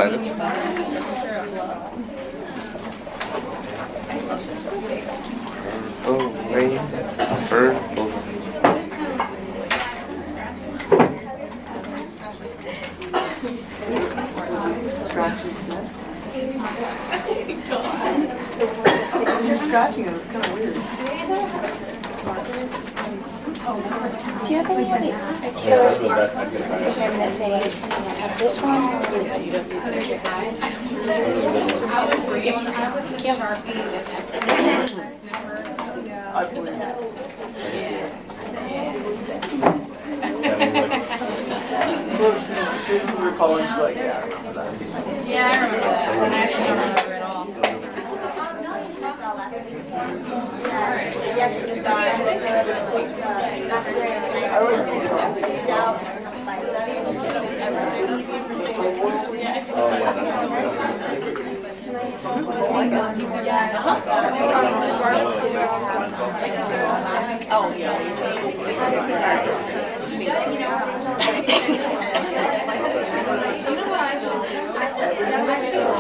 silence. Oh, rain, bird, over. You're scratching it, it's kind of weird. Do you have any extra missing this one or this I believe that. Look, she was recalling, she's like, yeah, I remember that. Yeah, I remember that. I actually don't remember it all. Oh, yeah. You know what I should do?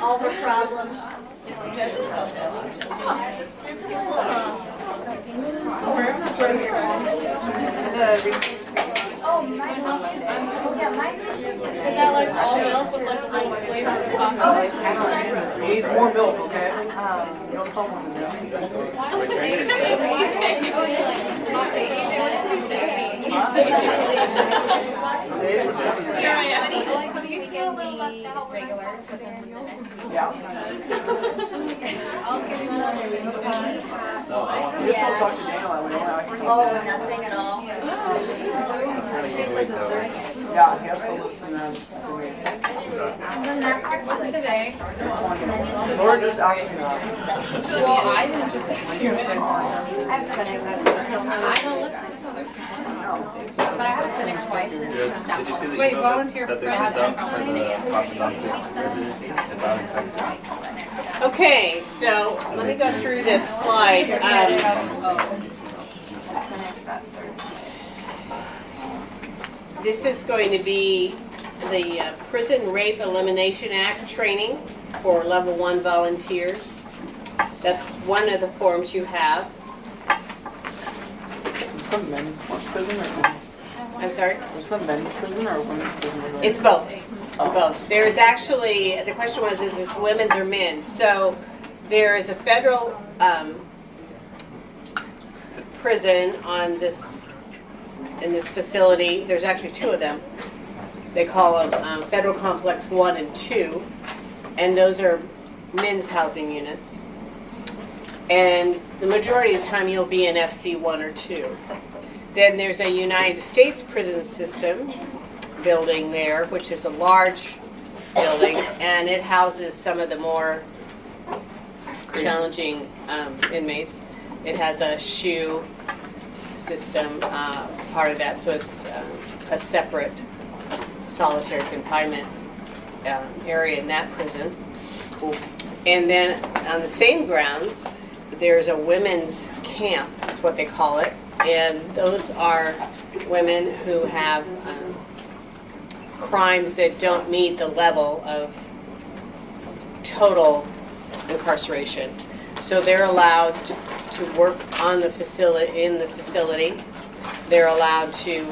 all the problems. Oh, my yeah, my Is that like all milk with like a little flavored coffee? You need more milk, okay? You don't come with the milk. Do you feel a little left out regular? Yeah. I'll give you more. You just don't talk to Daniel, I would Oh, nothing at all. Yeah, he has to listen to me. What's today? Or just asking us. Well, I didn't just experiment. I don't listen to other people. But I have to think twice. Did you see the Wait, email volunteer that they for sent out that. for the Pasadena residency in Texas? Okay, so let me go through this slide. This is going to be the Prison Rape Elimination Act training for level 1 volunteers. That's one of the forms you have. Some men's prison or women's? I'm sorry? There's some men's prison or women's prison? It's both. Both. There's actually, the question was, is this women's or men's? So there is a federal prison on this, in this facility. There's actually two of them. They call them Federal Complex 1 and 2. And those are men's housing units. And the majority of the time you'll be in FC 1 or 2. Then there's a United States prison system building there, which is a large building, and it houses some of the more challenging inmates. It has a SHU system, part of that, so it's a separate solitary confinement area in that prison. Cool. And then on the same grounds, there's a women's camp, is what they call it, and those are women who have crimes that don't meet the level of total incarceration. So they're allowed to work on the facility, in the facility. They're allowed to,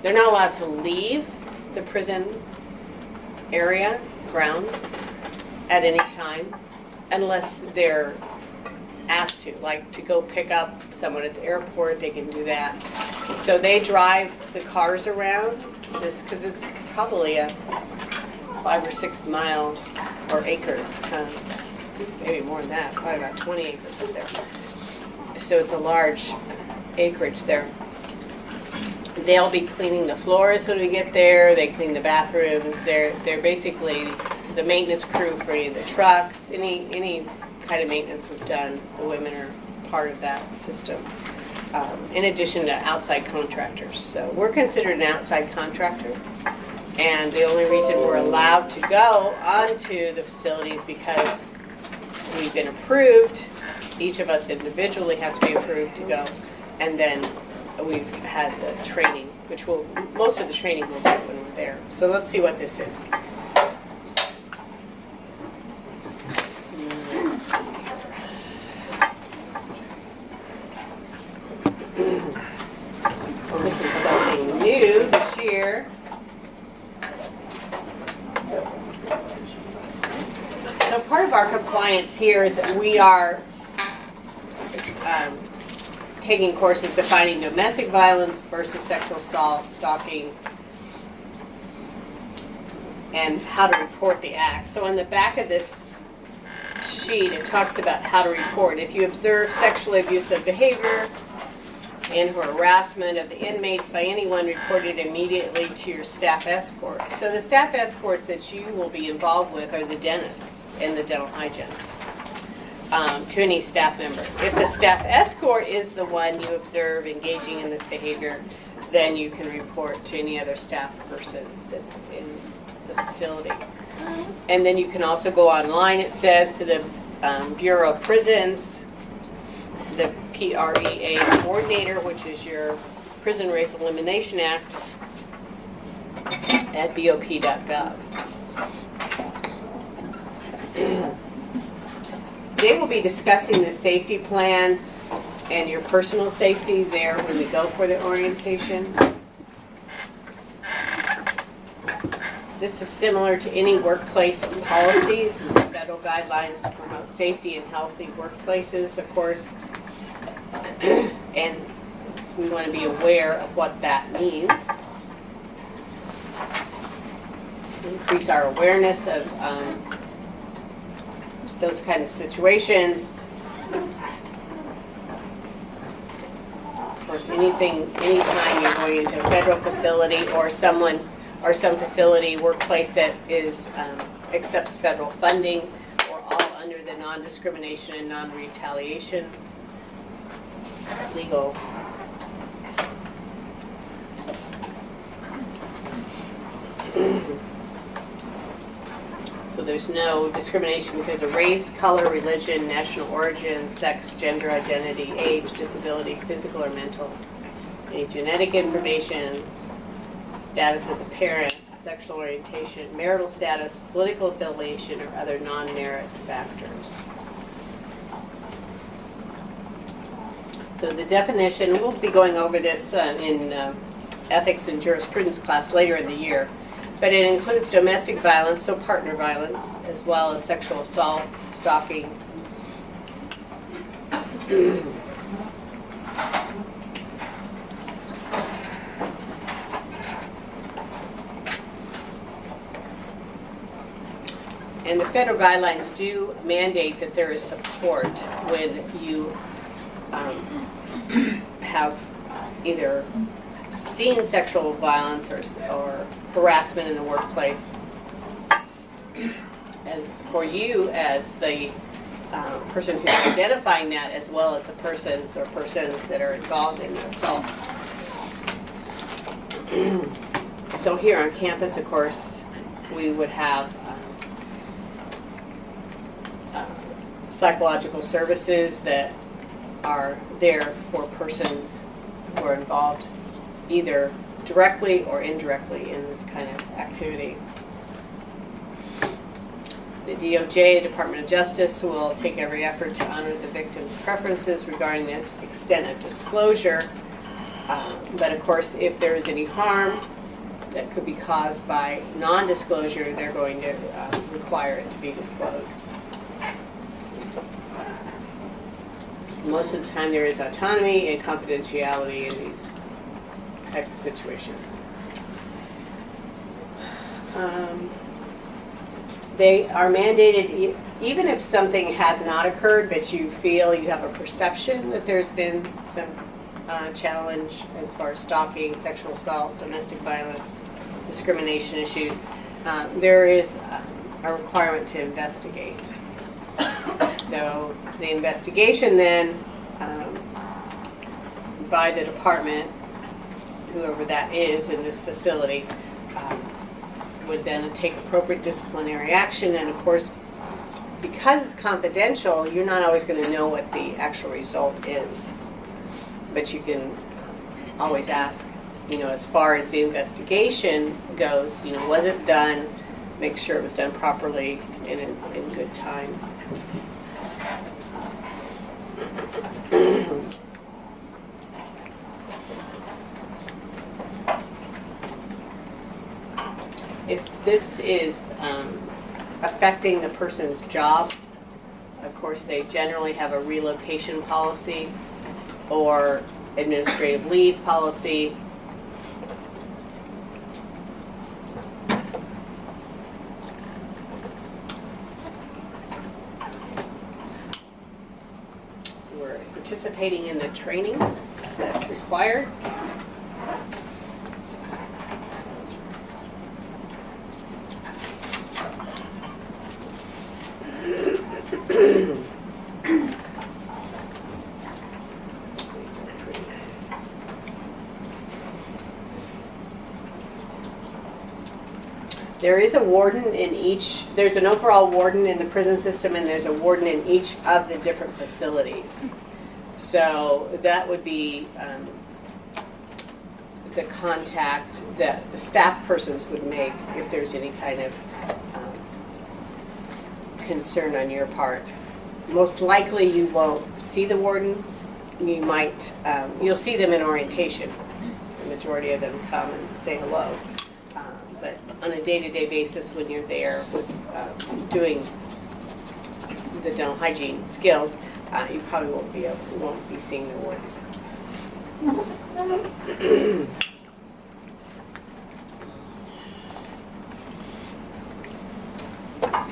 they're not allowed to leave the prison area, grounds, at any time, unless they're asked to, like to go pick up someone at the airport, they can do that. So they drive the cars around this, because it's probably a 5 or 6 mile or acre, maybe more than that, probably about 20 acres up there. So it's a large acreage there. They'll be cleaning the floors when we get there. They clean the bathrooms. They're basically the maintenance crew for any of the trucks, any kind of maintenance is done, the women are part of that system. In addition to outside contractors. So we're considered an outside contractor. And the only reason we're allowed to go onto the facility is because we've been approved. Each of us individually have to be approved to go. And then we've had the training, which most of the training we'll get when we're there. So let's see what this is. This is something new this year. So part of our compliance here is that we are taking courses defining domestic violence versus sexual assault, stalking, and how to report the act. So on the back of this sheet, it talks about how to report. If you observe sexually abusive behavior and harassment of the inmates by anyone, reported immediately to your staff escort. So the staff escorts that you will be involved with are the dentists and the dental hygienists. To any staff member. If the staff escort is the one you observe engaging in this behavior, then you can report to any other staff person that's in the facility. And then you can also go online, it says, to the Bureau of Prisons, the PREA coordinator, which is your Prison Rape Elimination Act, at bop.gov. They will be discussing the safety plans and your personal safety there when we go for the orientation. This is similar to any workplace policy. These are federal guidelines to promote safety and healthy workplaces, of course. And we want to be aware of what that means. Increase our awareness of those kind of situations. Of course, anytime you're going into a federal facility or some facility, workplace that is accepts federal funding, or all under the non-discrimination and non-retaliation legal. So there's no discrimination because of race, color, religion, national origin, sex, gender identity, age, disability, physical or mental, any genetic information, status as a parent, sexual orientation, marital status, political affiliation, or other non-merit factors. So the definition, we'll be going over this in ethics and jurisprudence class later in the year. But it includes domestic violence, so partner violence, as well as sexual assault, stalking. And the federal guidelines do mandate that there is support when you have either seen sexual violence or harassment in the workplace. And for you as the person who's identifying that, as well as the persons that are involved in the assaults. So here on campus, of course, we would have psychological services that are there for persons who are involved either directly or indirectly in this kind of activity. The DOJ, Department of Justice, will take every effort to honor the victim's preferences regarding the extent of disclosure. But of course, if there is any harm that could be caused by non-disclosure, they're going to require it to be disclosed. Most of the time there is autonomy and confidentiality in these types of situations. They are mandated, even if something has not occurred, but you feel you have a perception that there's been some challenge as far as stalking, sexual assault, domestic violence, discrimination issues. There is a requirement to investigate. So the investigation then by the department, whoever that is in this facility, would then take appropriate disciplinary action. And of course, because it's confidential, you're not always going to know what the actual result is. But you can always ask, as far as the investigation goes, was it done? Make sure it was done properly and in good time. If this is affecting the person's job, of course, they generally have a relocation policy or administrative leave policy. We're participating in the training that's required. There is a warden in each, there's an overall warden in the prison system, and there's a warden in each of the different facilities. So that would be the contact that the staff persons would make if there's any kind of concern on your part. Most likely you won't see the wardens. You might, you'll see them in orientation. The majority of them come and say hello. But on a day-to-day basis, when you're there with doing the dental hygiene skills, you probably won't be seeing the wardens.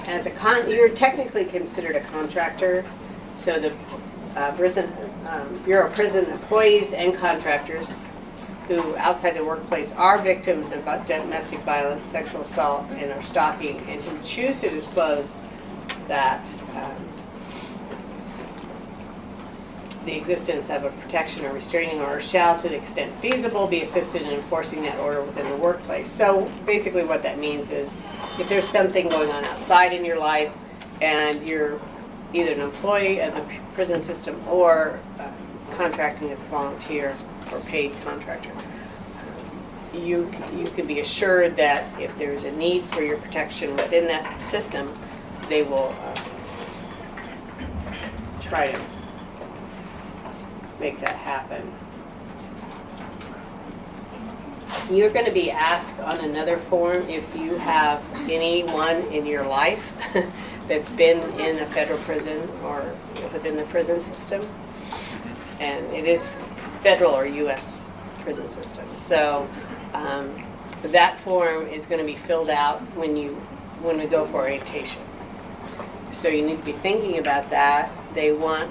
As you're technically considered a contractor, so the Bureau of Prison employees and contractors who outside the workplace are victims of domestic violence, sexual assault, and are stalking, and who choose to disclose that the existence of a protection or restraining order shall, to the extent feasible, be assisted in enforcing that order within the workplace. So basically what that means is if there's something going on outside in your life and you're either an employee of the prison system or contracting as a volunteer or paid contractor, you can be assured that if there's a need for your protection within that system, they will try to make that happen. You're going to be asked on another form if you have anyone in your life that's been in a federal prison or within the prison system. And it is federal or U.S. prison system. So that form is going to be filled out when we go for orientation. So you need to be thinking about that. They want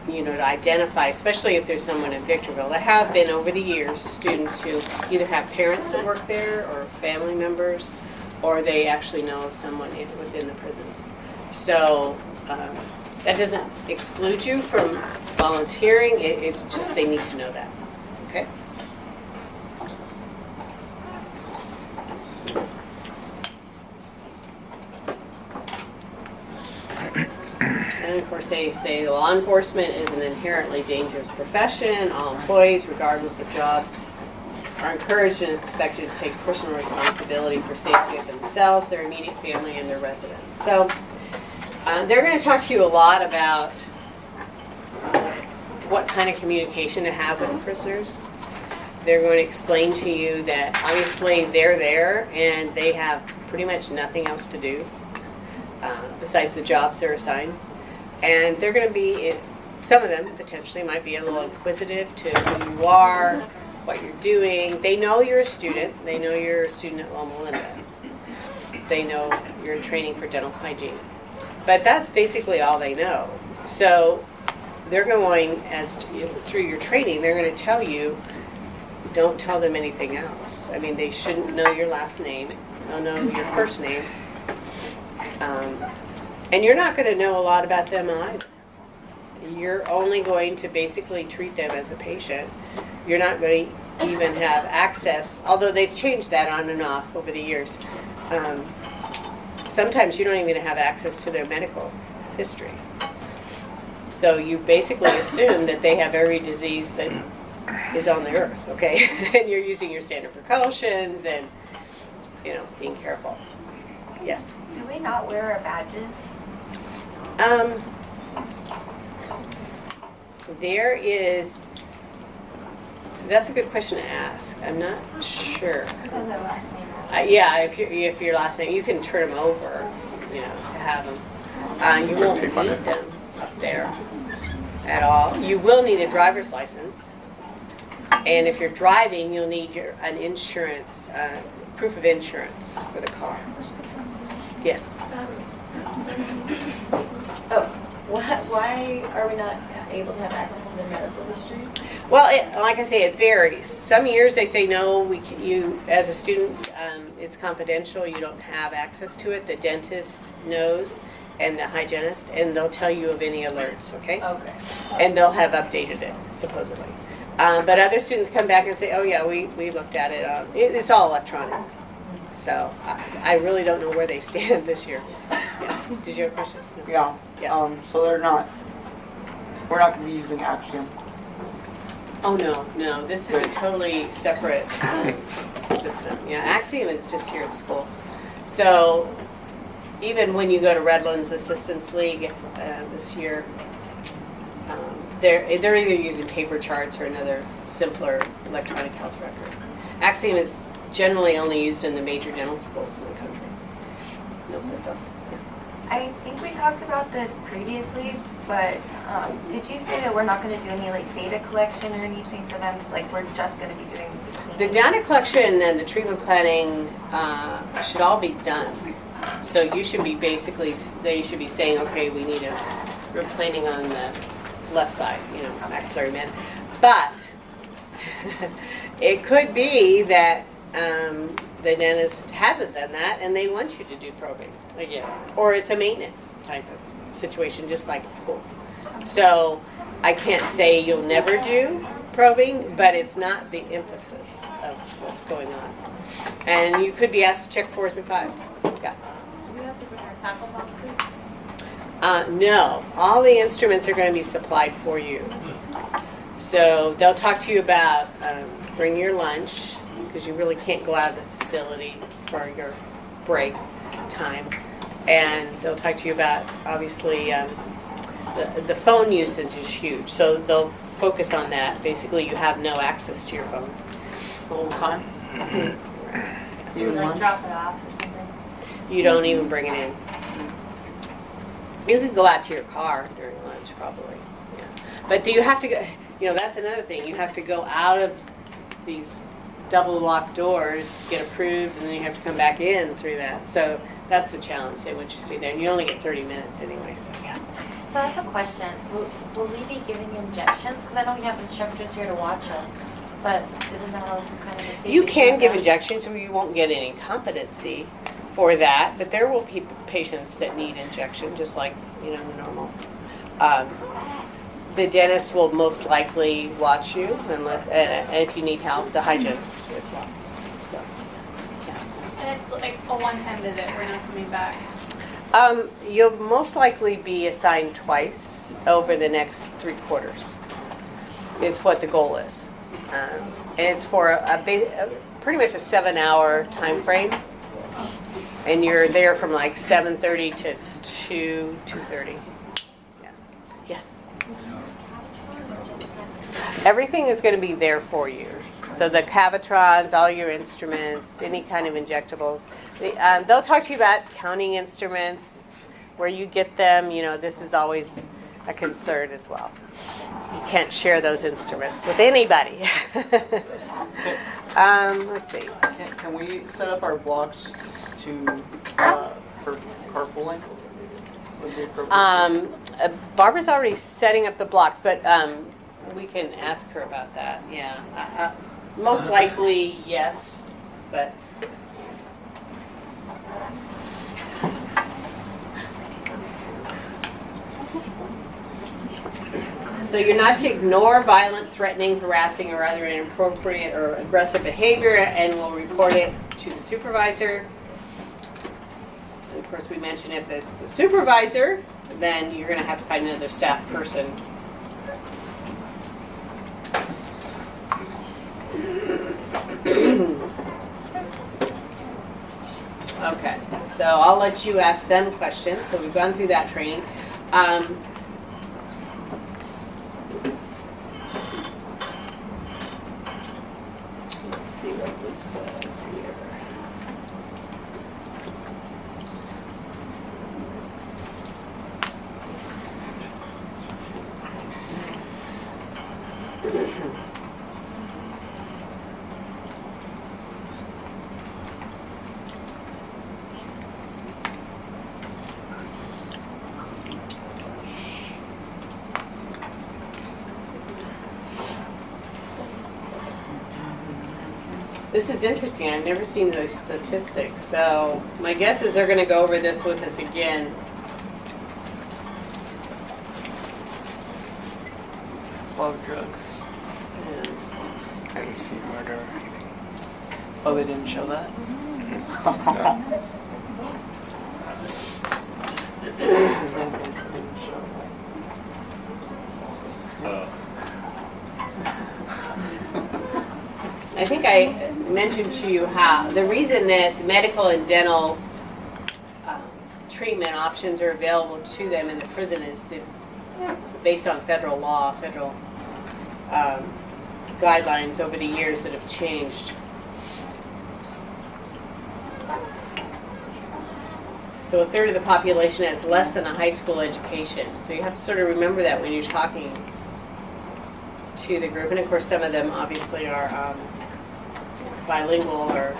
to identify, especially if there's someone in Victorville. There have been over the years students who either have parents that work there or family members, or they actually know of someone within the prison. So that doesn't exclude you from volunteering. It's just they need to know that. Okay? And of course they say law enforcement is an inherently dangerous profession. All employees, regardless of jobs, are encouraged and expected to take personal responsibility for safety of themselves, their immediate family, and their residents. So they're going to talk to you a lot about what kind of communication to have with the prisoners. They're going to explain to you that obviously they're there and they have pretty much nothing else to do besides the jobs they're assigned. And they're going to be, some of them potentially might be a little inquisitive to who you are, what you're doing. They know you're a student. They know you're a student at Loma Linda. They know you're in training for dental hygiene. But that's basically all they know. So they're going, through your training, they're going to tell you, don't tell them anything else. I mean, they shouldn't know your last name. They'll know your first name. And you're not going to know a lot about them either. You're only going to basically treat them as a patient. You're not going to even have access, although they've changed that on and off over the years. Sometimes you don't even have access to their medical history. So you basically assume that they have every disease that is on the earth, okay? And you're using your standard precautions and, being careful. Yes? Do we not wear our badges? That's a good question to ask. I'm not sure. Yeah, if your last name, you can turn them over, to have them. You won't need them up there at all. You will need a driver's license. And if you're driving, you'll need an insurance, proof of insurance for the car. Yes? Why are we not able to have access to their medical history? Well, like I say, it varies. Some years they say no. You as a student, it's confidential. You don't have access to it. The dentist knows, and the hygienist, and they'll tell you of any alerts. Okay. Okay. And they'll have updated it supposedly. But other students come back and say, "Oh yeah, we looked at it. It's all electronic." So I really don't know where they stand this year. Yeah. Did you have a question? No. Yeah. Yeah. So we're not going to be using Axiom. Oh, no. This is a totally separate system. Yeah, Axiom is just here at school. So even when you go to Redlands Assistance League this year, they're either using paper charts or another simpler electronic health record. Axiom is generally only used in the major dental schools in the country. No place else. I think we talked about this previously, but did you say that we're not going to do any data collection or anything for them? We're just going to be doing the data collection and the treatment planning should all be done. So you should be they should be saying, okay, we're planning on the left side, maxillary man. But it could be that the dentist hasn't done that and they want you to do probing again. Or it's a maintenance type of situation, just like at school. So I can't say you'll never do probing, but it's not the emphasis of what's going on. And you could be asked to check 4s and 5s. Yeah. Do we have to bring our tackle boxes? No, all the instruments are going to be supplied for you. So they'll talk to you about bring your lunch, because you really can't go out of the facility for your break time. And they'll talk to you about, obviously, the phone usage is huge. So they'll focus on that. Basically, you have no access to your phone. The whole time? Even lunch? Drop it off or something. You don't even bring it in. You could go out to your car during lunch, probably. Yeah. But do you have to go, that's another thing. You have to go out of these double locked doors, get approved, and then you have to come back in through that. So that's the challenge. They want you to stay there. And you only get 30 minutes anyway, so yeah. So I have a question. Will we be giving injections? Because I know you have instructors here to watch us, but isn't that also kind of a safety? You can give concern? injections, or you won't get any competency for that, but there will be patients that need injection, just like, the normal. The dentist will most likely watch you, and if you need help, the hygienist as well. So, yeah. And it's like a one-time visit, we're not coming back. You'll most likely be assigned twice over the next 3 quarters, is what the goal is. And it's for pretty much a 7-hour time frame. And you're there from 7:30 to 2:30. Yeah. Yes. Everything is going to be there for you. So the Cavitrons, all your instruments, any kind of injectables. They'll talk to you about counting instruments, where you get them. This is always a concern as well. You can't share those instruments with anybody. Let's see. Can we set up our blocks for carpooling? Would be appropriate. Barbara's already setting up the blocks, but we can ask her about that. Yeah. Most likely, yes, but So you're not to ignore violent, threatening, harassing, or other inappropriate or aggressive behavior, and will report it to the supervisor. And of course, we mentioned if it's the supervisor, then you're going to have to find another staff person. Okay, so I'll let you ask them questions. So we've gone through that training. Let's see what this says here. This is interesting. I've never seen those statistics. So my guess is they're going to go over this with us again. It's a lot of drugs. And I didn't see murder or anything. Oh, they didn't show that? I think I mentioned to you how the reason that medical and dental treatment options are available to them in the prison is that based on federal law, federal guidelines over the years that have changed. So a third of the population has less than a high school education. So you have to sort of remember that when you're talking to the group. And of course, some of them obviously are bilingual or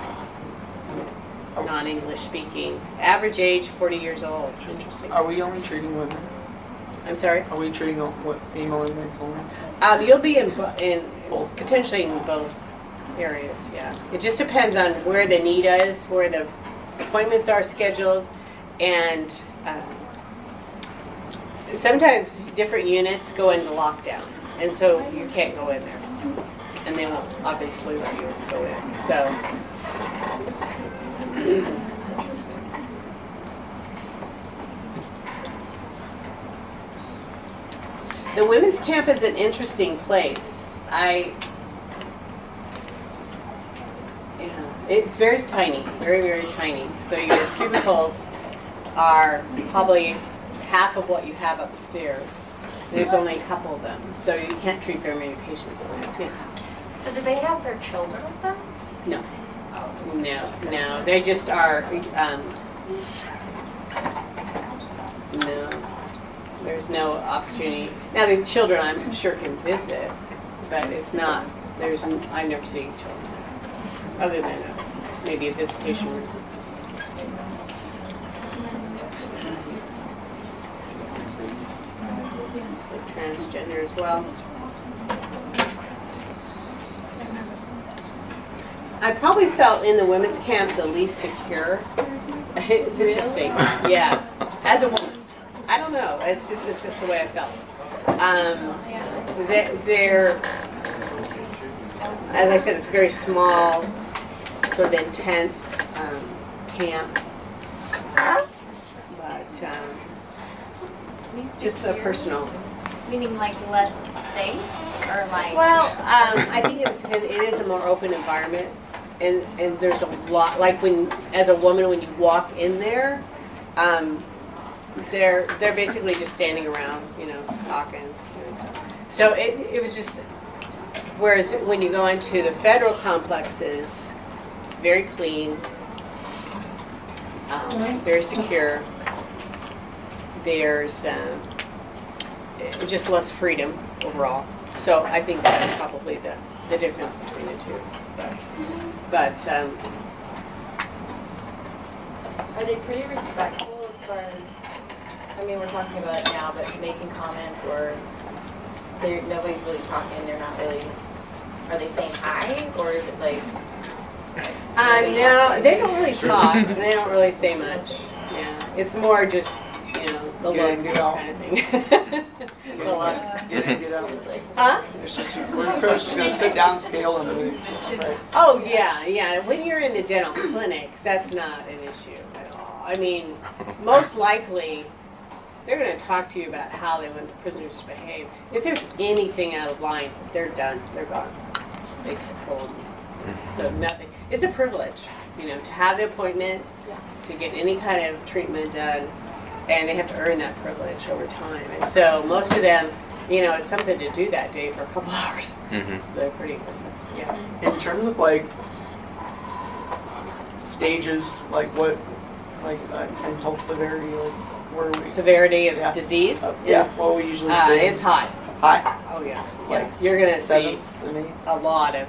non-English speaking. Average age, 40 years old. Interesting. Are we only treating women? I'm sorry? Are we treating what female inmates only? You'll be in Both. potentially in both areas, yeah. It just depends on where the need is, where the appointments are scheduled, and sometimes different units go into lockdown, and so you can't go in there, and they won't obviously let you go in. So. The women's camp is an interesting place. It's very tiny, very, very tiny. So your cubicles are probably half of what you have upstairs. There's only a couple of them, so you can't treat very many patients in that case. So do they have their children with them? No. No. They just are, no. There's no opportunity. Now the children I'm sure can visit, but it's not, I've never seen children there, other than maybe a visitation room. So transgender as well. I probably felt in the women's camp the least secure. It's interesting. Yeah. As a woman. I don't know. It's just the way I felt. They're, as I said, it's a very small, sort of intense camp. But just so personal. Meaning like less safe or like? Well, I think it is a more open environment, and there's a lot, like as a woman, when you walk in there, they're basically just standing around, talking, doing stuff. So it was just, whereas when you go into the federal complexes, it's very clean, very secure. There's just less freedom overall. So I think that's probably the difference between the two. But are they pretty respectful as far as, we're talking about it now, but making comments or nobody's really talking, they're not really, are they saying hi or is it like? No, they don't really talk. They don't really say much. Yeah, it's more just, The Get in, look get out. kind of thing. The look. Get in, get out. Huh? It's just, we're pretty just gonna sit down, scale, and leave. Right. Oh, yeah, yeah. When you're in the dental clinics, that's not an issue at all. I mean, most likely, they're going to talk to you about how they want the prisoners to behave. If there's anything out of line, they're done. They're gone. They take hold. So nothing. It's a privilege, to have the appointment, to get any kind of treatment done, and they have to earn that privilege over time. And so most of them, it's something to do that day for a couple hours. So they're pretty, yeah. In terms of like stages, like what, like mental severity, like where are we? Severity of Yeah. disease? Yeah, what we usually say. It's high. High. Oh, yeah. Like You're going to see sevens and eights. a lot of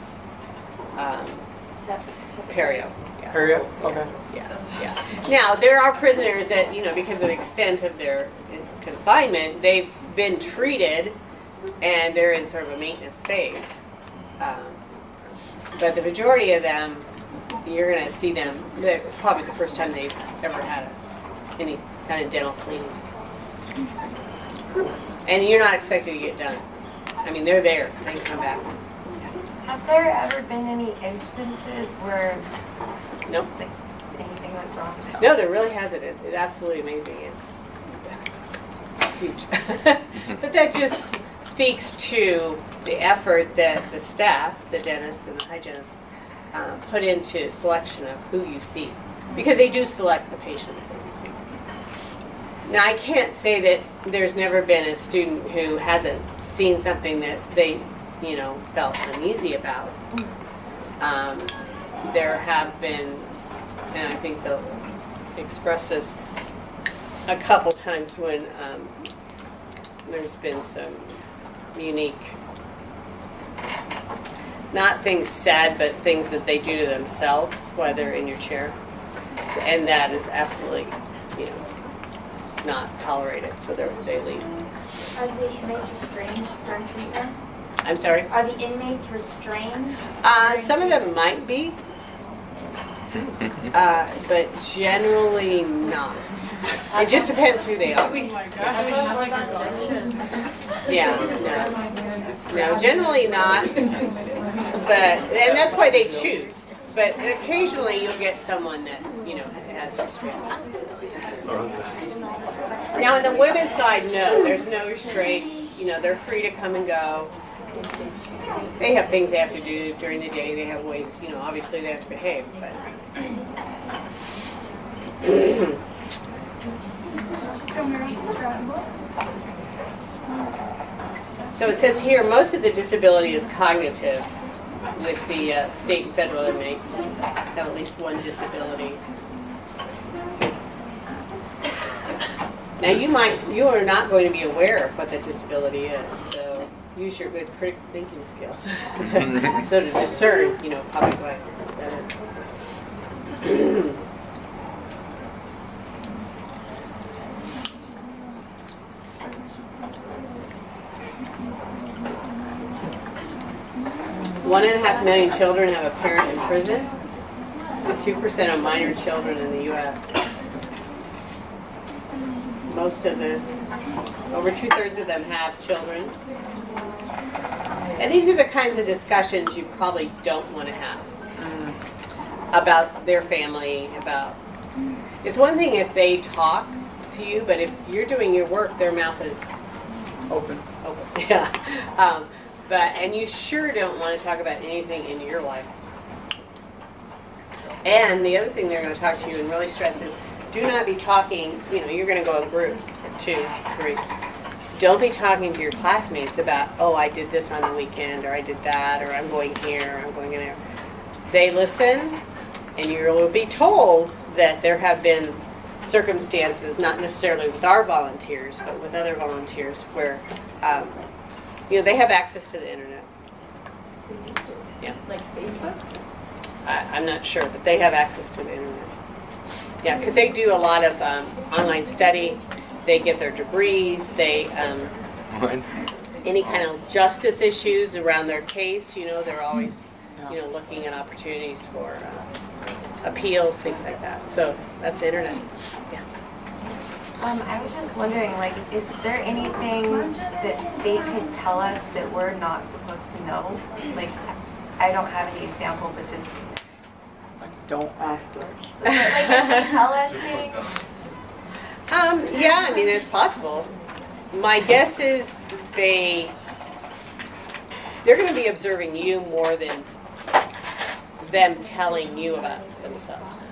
perio. Yeah. Area? Okay. Yeah. Now, there are prisoners that, because of the extent of their confinement, they've been treated and they're in sort of a maintenance phase. But the majority of them, you're going to see them, it's probably the first time they've ever had any kind of dental cleaning. And you're not expected to get done. I mean, they're there. They can come back. Have there ever been any instances where Nope. anything went wrong? No, there really hasn't. It's absolutely amazing. It's huge. But that just speaks to the effort that the staff, the dentists and the hygienists, put into selection of who you see. Because they do select the patients that you see. Now, I can't say that there's never been a student who hasn't seen something that they, felt uneasy about. There have been, and I think they'll express this a couple times when there's been some unique, not things said, but things that they do to themselves while they're in your chair. So, and that is absolutely, not tolerated, so they leave. Are the inmates restrained during treatment? I'm sorry? Are the inmates restrained? Some of them might be, but generally not. It just depends who they are. Yeah, no, generally not, and that's why they choose. But occasionally you'll get someone that, has restraints. Now, on the women's side, no, there's no restraints. They're free to come and go. They have things they have to do during the day. They have ways, obviously they have to behave. But so it says here, most of the disability is cognitive, with the state and federal inmates have at least one disability. Now you are not going to be aware of what the disability is, so use your good critical thinking skills. So to discern, probably what that is. One and a half million children have a parent in prison. 2% of minor children in the U.S. Over 2/3 of them have children. And these are the kinds of discussions you probably don't want to have about their family, it's one thing if they talk to you, but if you're doing your work, their mouth is Open. yeah. And you sure don't want to talk about anything in your life. And the other thing they're going to talk to you and really stress is, do not be talking, you're going to go in groups of 2, 3. Don't be talking to your classmates about, oh, I did this on the weekend, or I did that, or I'm going here, or I'm going in there. They listen, and you will be told that there have been circumstances, not necessarily with our volunteers, but with other volunteers, where they have access to the internet. Yeah. Like Facebook? I'm not sure, but they have access to the internet. Yeah, because they do a lot of online study. They get their degrees. They any kind of justice issues around their case. They're always looking at opportunities for appeals, things like that. So that's the internet. Yeah. I was just wondering, like, is there anything that they could tell us that we're not supposed to know? Like, I don't have any example, but just, Don't ask us. like, can they tell us things? Yeah, I mean, it's possible. My guess is they're going to be observing you more than them telling you about themselves.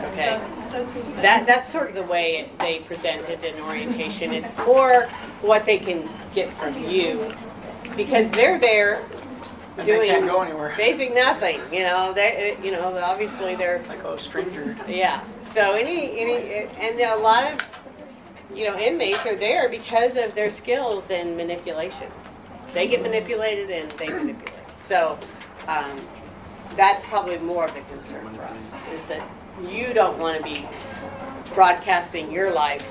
Okay, that's sort of the way they present it in orientation. It's more what they can get from you, because they're there And they can't doing go anywhere. basic nothing. Obviously they're Like, oh, stranger. yeah. So and a lot of inmates are there because of their skills in manipulation. They get manipulated and they manipulate. So that's probably more of a concern for us, is that you don't want to be broadcasting your life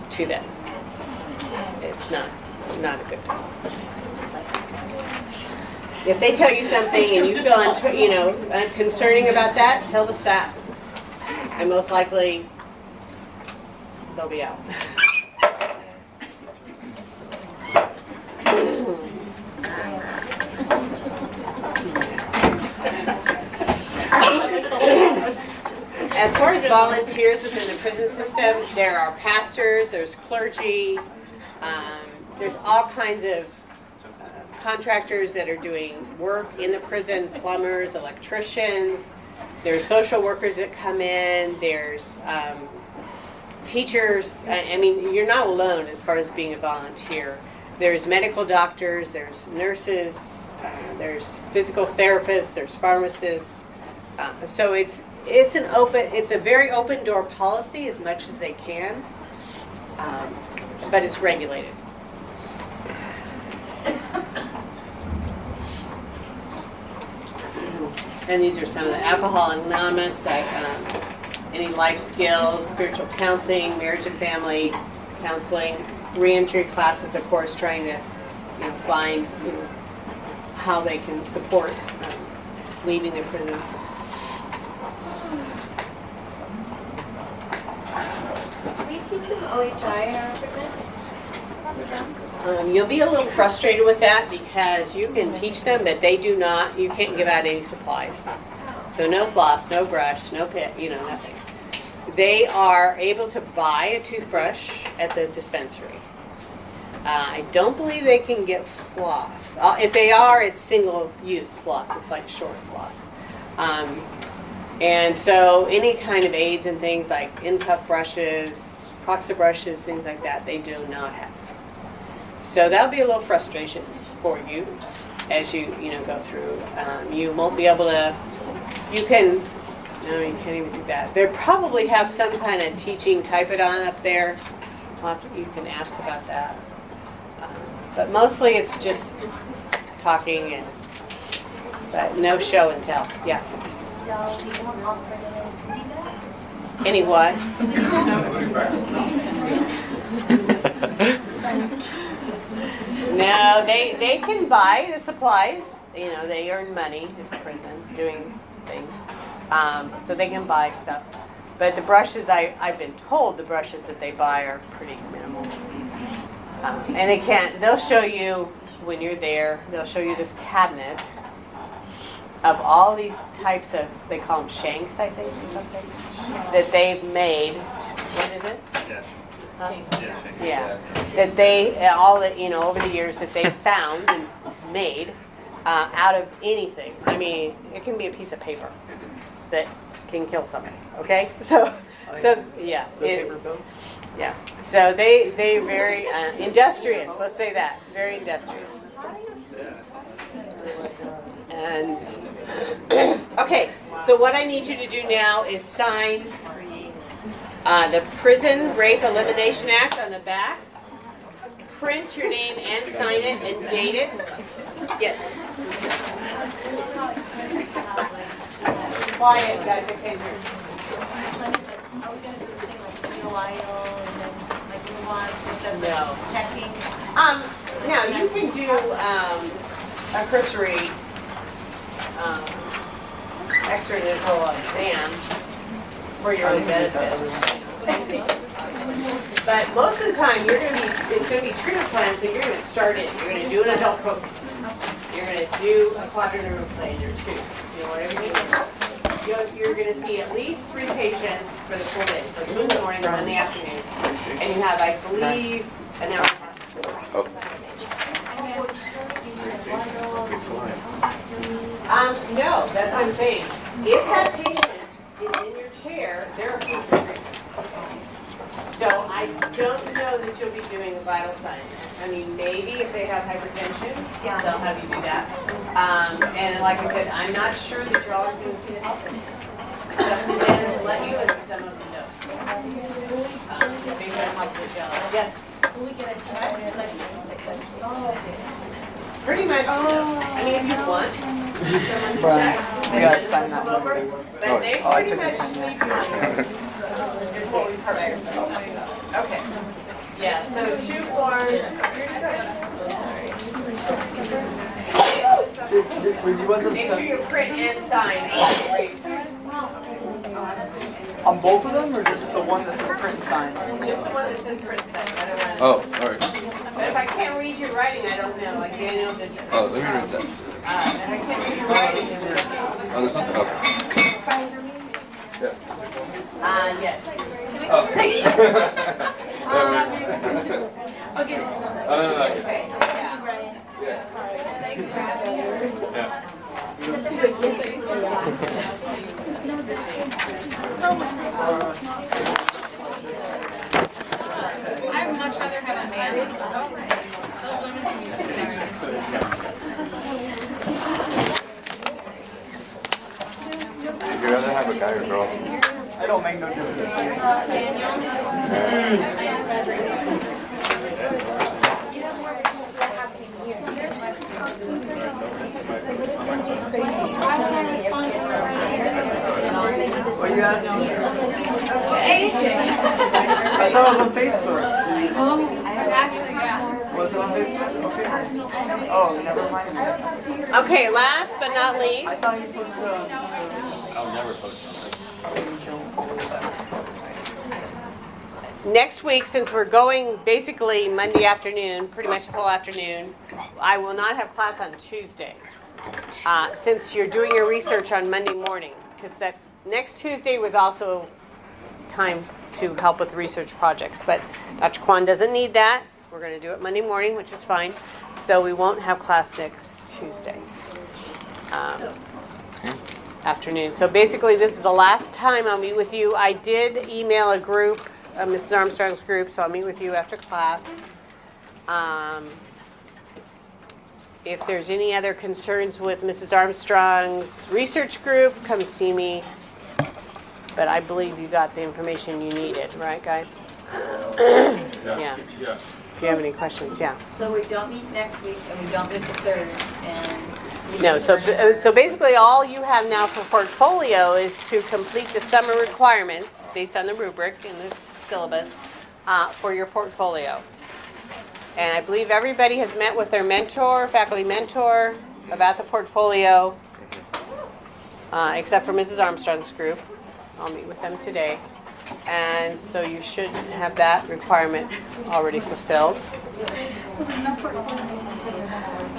to them. It's not a good thing. If they tell you something and you feel concerning about that, tell the staff. And most likely they'll be out. As far as volunteers within the prison system, there are pastors, there's clergy, there's all kinds of contractors that are doing work in the prison, plumbers, electricians, there's social workers that come in, there's teachers. I mean, you're not alone as far as being a volunteer. There's medical doctors, there's nurses, there's physical therapists, there's pharmacists. So it's a very open door policy as much as they can, but it's regulated. And these are some of the Alcohol Anonymous, like any life skills, spiritual counseling, marriage and family counseling, reentry classes, of course, trying to find how they can support leaving the prison. Do we teach them OHI in our equipment? You'll be a little frustrated with that because you can teach them, but you can't give out any supplies. So no floss, no brush, no nothing. They are able to buy a toothbrush at the dispensary. I don't believe they can get floss. If they are, it's single-use floss. It's like short floss. And so any kind of aids and things like in-cuff brushes, proxy brushes, things like that, they do not have. So that'll be a little frustration for you as you go through. You won't be able to. You can't even do that. They probably have some kind of teaching type-it-on up there. You can ask about that. But mostly it's just talking but no show and tell. Yeah. Any what? No, they can buy the supplies. They earn money at the prison doing things. So they can buy stuff. But the brushes, I've been told the brushes that they buy are pretty minimal. And they'll show you when you're there, they'll show you this cabinet of all these types of, they call them shanks, I think, or something, that they've made. What is it? Yeah. Huh? Yeah. That they, over the years that they've found and made out of anything. I mean, it can be a piece of paper that can kill somebody, okay? So yeah. The paper bill? Yeah. So they're very industrious, let's say that. Very industrious. And, okay, so what I need you to do now is sign the Prison Rape Elimination Act on the back. Print your name and sign it and date it. Yes. Quiet, guys, okay. Are we gonna do the same like POIO and then like move on instead of No. checking? Now, you can do a cursory extrajudicial exam for your own benefit. But most of the time, it's gonna be treatment plan, so you're gonna start it. You're gonna do an adult program. You're gonna do a quadrant room plan, or two. You know, whatever you do. You're gonna see at least 3 patients for the full day. So 2 in the morning, 1 in the afternoon. And you have, I believe, an hour and a half. Oh. No, that's what I'm saying. If that patient is in your chair, they're approved for treatment. So I don't know that you'll be doing a vital sign. I mean, maybe if they have hypertension, they'll have you do that. And like I said, I'm not sure that you're always going to see the health insurance. Some of the dentists let you and some of them don't. Maybe I'm like the jealous. Yes? Will we get a check? Pretty much. I mean, if you want someone to Right. check, We gotta sign that come over. one. But they Oh, I pretty took much it. sleep behind. Is what we covered. Okay. Yeah, so 2 forms. Would you want them Make sure you print and sign. on both of them, or just the one that says print and sign? Just the one that says print and sign. Otherwise. Oh, all right. But if I can't read your writing, I don't know. Like Daniel did. Oh, let me read that. If I can't read your writing. Oh, this one? Okay. Yeah. Yes. Oh. Okay. No. Okay. Yeah. Yeah. I'd much rather have a man. Those women can be Would you rather have a guy or girl? I don't make no difference. Why would I respond to her right here? What are you asking? AJ. I thought it was on Facebook. Actually, yeah. Was it on Facebook? Okay. Oh, never mind. Okay, last but not least. I thought you put I'll never post something. Next week, since we're going basically Monday afternoon, pretty much the whole afternoon, I will not have class on Tuesday. Since you're doing your research on Monday morning, because that next Tuesday was also time to help with research projects. But Dr. Kwan doesn't need that. We're going to do it Monday morning, which is fine. So we won't have class next Tuesday afternoon. So basically, this is the last time I'll meet with you. I did email a group, Mrs. Armstrong's group, so I'll meet with you after class. If there's any other concerns with Mrs. Armstrong's research group, come see me. But I believe you got the information you needed, right, guys? Yeah. If you have any questions, yeah. So we don't meet next week, and we don't meet the 3rd, and... No, so basically all you have now for portfolio is to complete the summer requirements based on the rubric and the syllabus for your portfolio. And I believe everybody has met with their mentor, faculty mentor, about the portfolio, except for Mrs. Armstrong's group. I'll meet with them today. And so you should have that requirement already fulfilled.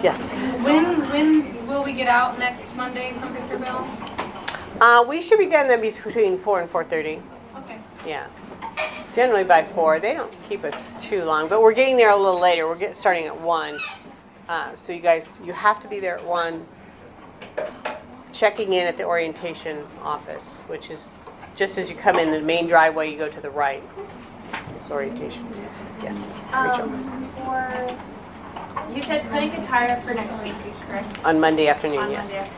Yes. When will we get out next Monday from Victorville? We should be done then between 4 and 4:30. Okay. Yeah. Generally by 4. They don't keep us too long, but we're getting there a little later. We're starting at 1. So you guys, you have to be there at 1, checking in at the orientation office, which is just as you come in the main driveway, you go to the right. It's orientation. Yes. Rachel. You said clinic attire for next week, correct? On Monday afternoon, On yes. Monday.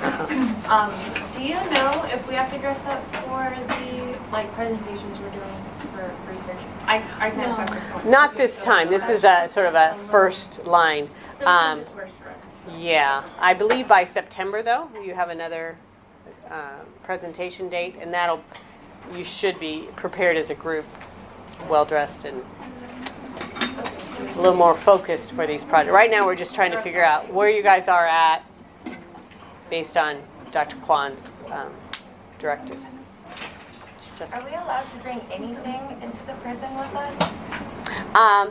Uh-huh. Do you know if we have to dress up for the presentations we're doing for research? I can ask Dr. Cohen. Not this time. This is a sort of a first line. So we can just wear scrubs. Yeah, I believe by September though, you have another presentation date, and you should be prepared as a group, well dressed and a little more focused for these projects. Right now, we're just trying to figure out where you guys are at based on Dr. Kwan's directives. Are we allowed to bring anything into the prison with us?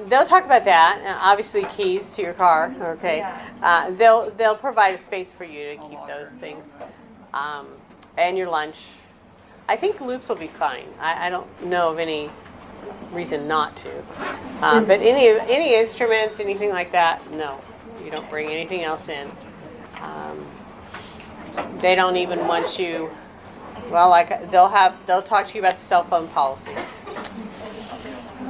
They'll talk about that. Obviously, keys to your car. Okay. Yeah. They'll provide a space for you to keep those things, and your lunch. I think loops will be fine. I don't know of any reason not to. But any instruments, anything like that, no. You don't bring anything else in. They don't even want you. Well, like they'll talk to you about the cell phone policy.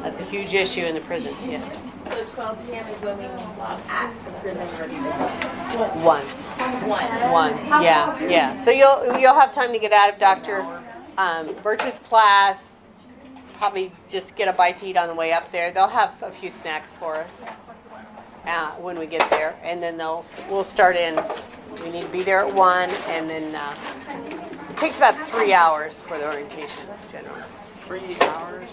That's a huge issue in the prison. Yes. So 12 p.m. is when we need to be at the prison ready to go. One. Yeah. So you'll have time to get out of Dr. Birch's class. Probably just get a bite to eat on the way up there. They'll have a few snacks for us when we get there, and then we'll start in. We need to be there at 1, and then it takes about 3 hours for the orientation generally. 3 hours.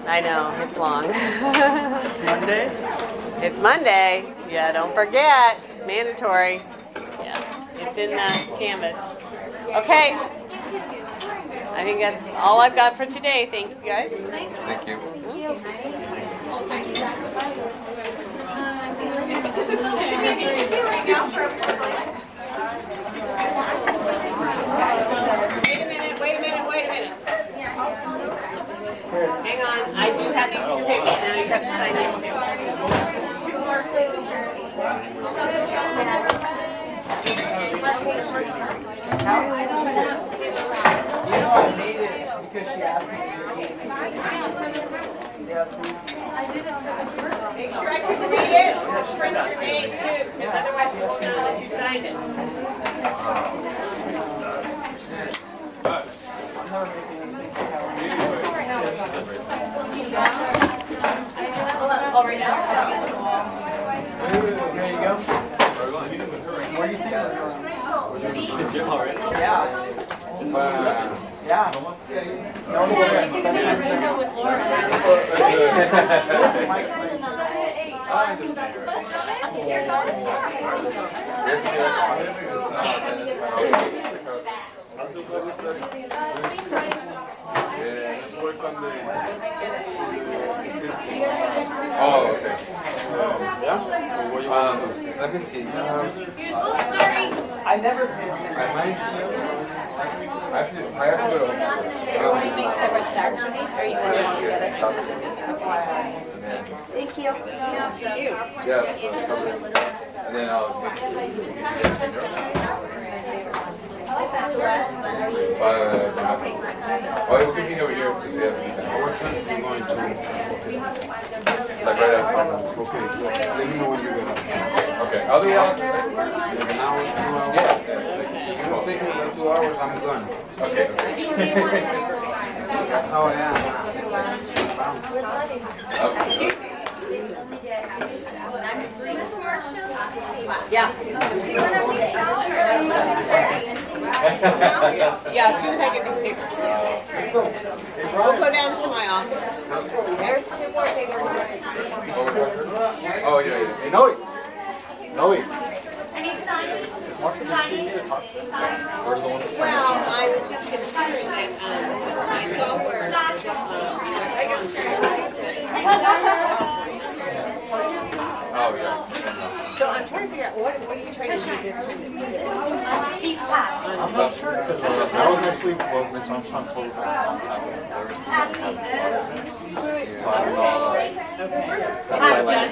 I know, it's long. It's Monday. It's Monday. Yeah, don't forget. It's mandatory. Yeah, it's in the canvas. Okay. I think that's all I've got for today. Thank you, guys. Thank you. Wait a minute. Hang on. I do have these 2 papers now. You have to sign these 2. 2 more signatures. You know I made it because she asked me to eat. Yeah, food. Make sure I can read it. Print your name too, because otherwise we won't know that you signed it. I'm never making anything for Halloween. Oh, right now? There you go. Where do you think we're going? Yeah. Yeah. No, with Laura. Oh, okay. Let me see. I never paid attention. I have to go. Want me to make separate stacks for these, or you want them all together? Thank you. Yeah. And then I'll make we can meet over here since we have what time are you going to? Like right after. Okay. Let me know when you're gonna. Okay. I'll be out. Like an hour, 2 hours. Yeah. It'll take me like 2 hours. I'm done. Okay. That's how I am. Okay. Yeah. Yeah, as soon as I get these papers. We'll go down to my office. There's 2 more papers. Oh yeah. Hey, Noe. Noe. Any sign? Is Marshall Beach need to talk to us? Or the ones? Well, I was just considering that I saw where Oh yeah. So I'm trying to figure out what are you trying to do this time that's different? He's passed. I'm not sure because that was actually what Miss Armstrong told us a long time ago. There was something that had so I don't know. That's why I like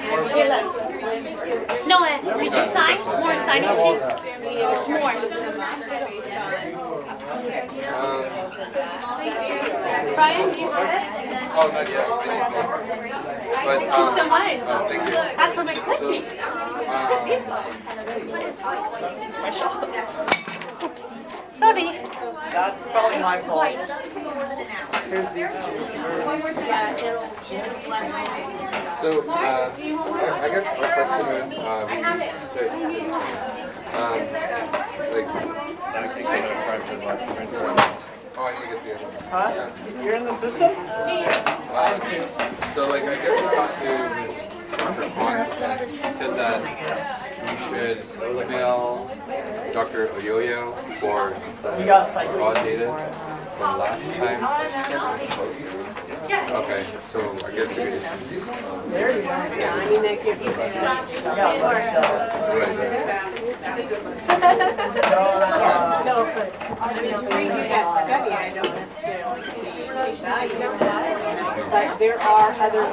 No, did you sign more signing sheets? It's more. Brian, do you have it? Oh, not yet. But Thank you so much. thank you. That's for my cookie. Special. Oops. Sorry. That's probably my fault. Here's these 2. So, I guess my question is, oh, I need to get the other one. Huh? You're in the system? So, like, I guess we talked to Ms. Dr. Kwan, and she said that we should email Dr. Oyoyo for the We got raw data. the last time. Okay, so I guess we could just. Yeah, I mean, that gives you Right. So, I mean, to redo that study, I don't necessarily see any value in that. But there are other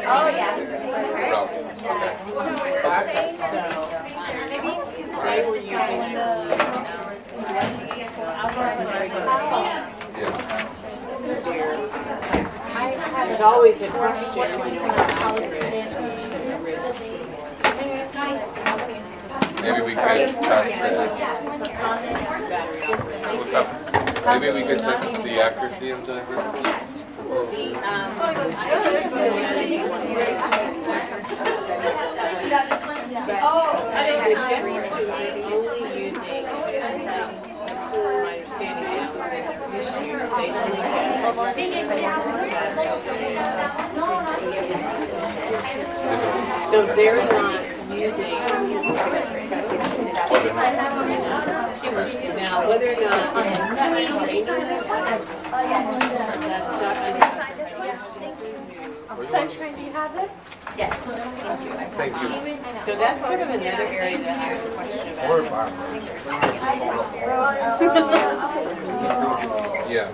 Oh, yeah. they were using there's always a question, how Maybe we could test what's up? Maybe we could test the accuracy of the response. So they're not using. Now, whether or not that's not Sunshine, do you have this? Yes. Thank you. so that's sort of another area that I have a question about. Yeah.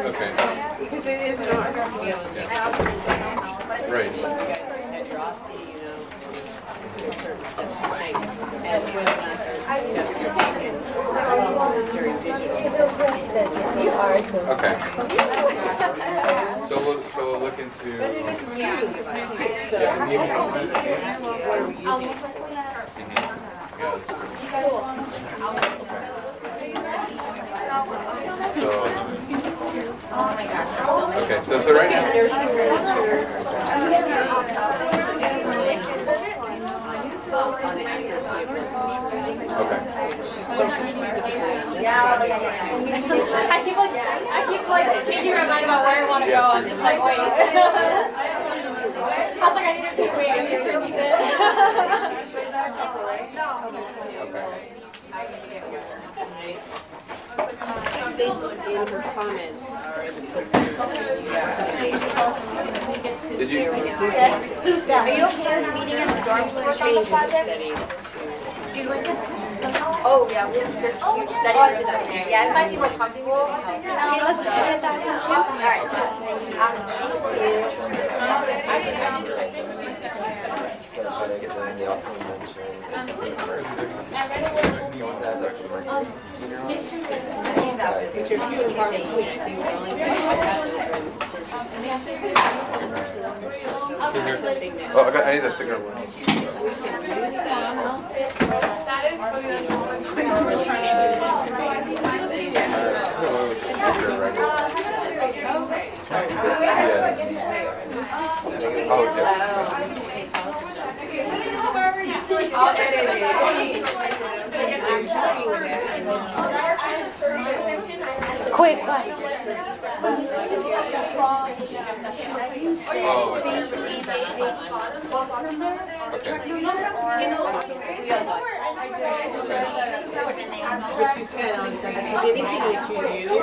Okay. Because it is an art to be able to Right. you guys just had your OSCE, there's certain steps to take, and whether or not those steps are taken during digital. Okay. So we'll look into. But it is a streaming device too, so what are we using? Yeah, that's true. So. Okay, so right now. Nursing literature. Okay. I keep like changing my mind about where I want to go. I'm just like, wait. I was like, I need to take away. I need to repeat it. I think in her comments are the Did you? Yes. Are you okay with meeting in the dorms with the change in the project? study. Do you like this? Oh, yeah, we have this huge study room in there. Yeah, it might be more comfortable. Okay, let's get that one too. All right. Which are few and far between, I think, the only thing I have is Oh, I need to figure out where else. Quick. Oh, But you said on something, anything that you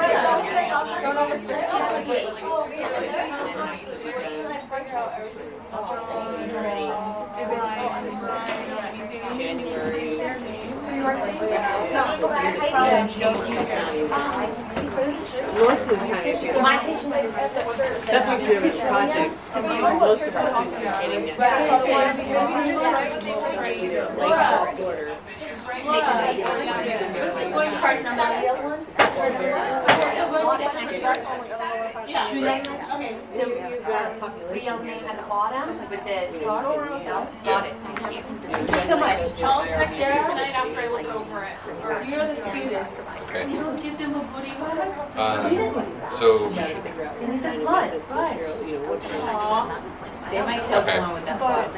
Norse's subject-driven projects, most of our students are getting that. Either late order. You've got a population. At the bottom with this. Got it. Thank you. Thank you so much. I'll text you tonight after I look over it. You're the cutest. okay. Give them a goodie. So. They might kill Okay. someone with that stuff.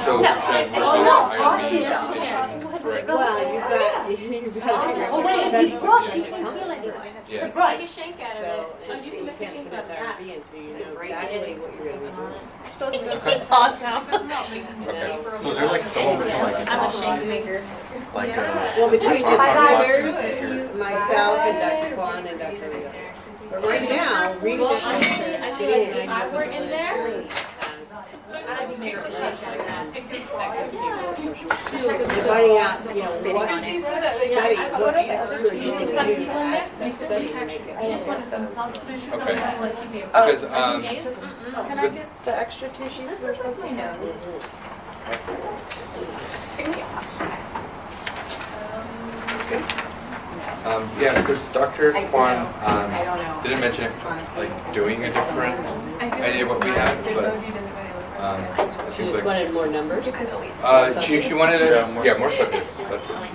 So should we do Oh, no. an IRB application right now? Well, you've got Oh, wait, study you brush. to You come. Yeah. brush. Shank out of So it. it's, you can't submit that IRB until you know exactly what you're going to be doing. Awesome. Okay. So is there like someone we can like I'm a talk shake to? maker. Like Well, between the Sauce on brothers, Fire. myself and Dr. Kwan and Dr. Rio. But right now, reading Well, the honestly, I feel like if I were in there, I'd be making a Shoot. finding out, you know, what She study, said that, yeah, what I extra you It's can got do people to in there. add to that study to make it. I just want some supplements, Okay. something to like keep me. Because, Can I get the extra 2 sheets we're supposed to send? yeah, because Dr. Kwan I don't know. didn't mention Honestly. like doing a different idea of what we had, but it She seems just like wanted more numbers? she wanted us more subjects. That's what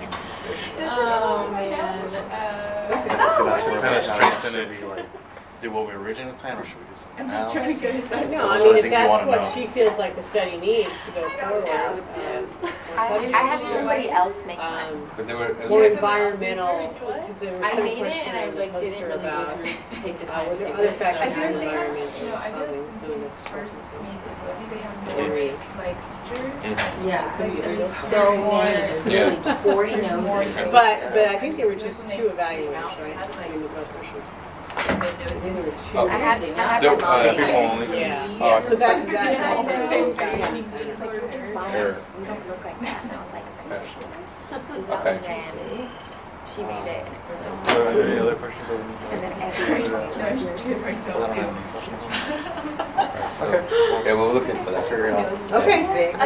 she. Oh, man. Yes, so that's where Kinda we strengthen should we like do what we originally planned, or should we do something I'm else? trying to get inside. No, So I those are mean, the if things you that's wanna what know. she feels like the study needs to go forward. I had somebody else make mine. Because they were. More environmental, because there was I some made it question and I on the like didn't poster really go about, through, take the were time to there do other it. factors I in feel like they have, environmental you know, I feel causing like some of the first discrepancies? means is what do they have Can more read. like pictures? Yeah, There's there's so so many, Yeah. like 40 notes. But I think there were just 2 evaluators, right? I mean, the blood pressure. I think there were 2. Oh. I had No, my mom make people it. only. Yeah, Oh, yeah, so that goes out. She's like, you're biased, you don't look like that. And I was like, is that Okay. and then she made it. Are there any other questions? And then everybody I don't have any questions. Okay. Yeah, we'll look into that. Figure it out. Okay.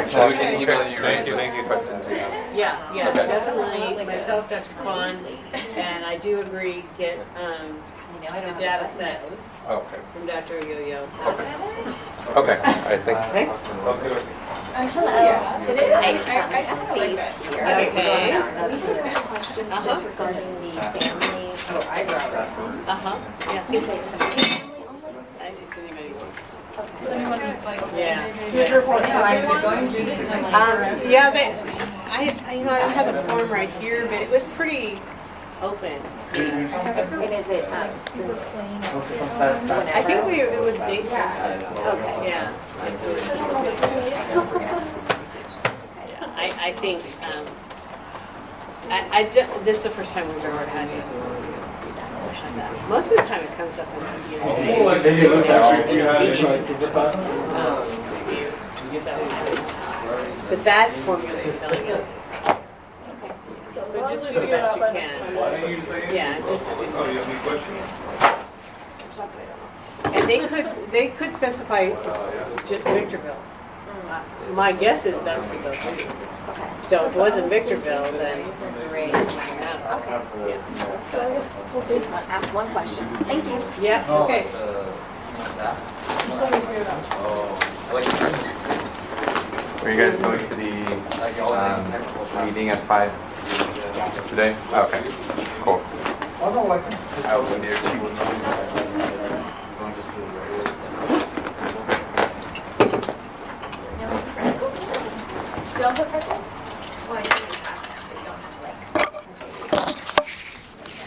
So we can email you any questions we have. Yeah, yeah, Okay. definitely, myself, Dr. Kwan, and I do agree, get the data set Oh, okay. from Dr. Yo-Yo. Okay. Okay. All right. Thank you. Hello. I have a leaf here. Okay. Questions just regarding the family. Oh, eyebrow. Uh-huh, yeah. Is it family only? It's anybody wants. Yeah. Yeah. Yeah, you know, I don't have the form right here, but it was pretty open. And is it since I think it was date sensitive. Okay. Yeah. I think, this is the first time we've ever had it. Most of the time it comes up in the but that formula you're filling in. So just do the best you can. Yeah, just do. And they could specify just Victorville. My guess is that's what they'll do. So if it wasn't Victorville, then Okay. So I guess we'll just ask one question. Thank you. yeah, okay. Are you guys going to the meeting at 5 today? Okay. Cool. I will be there too. Don't put purpose?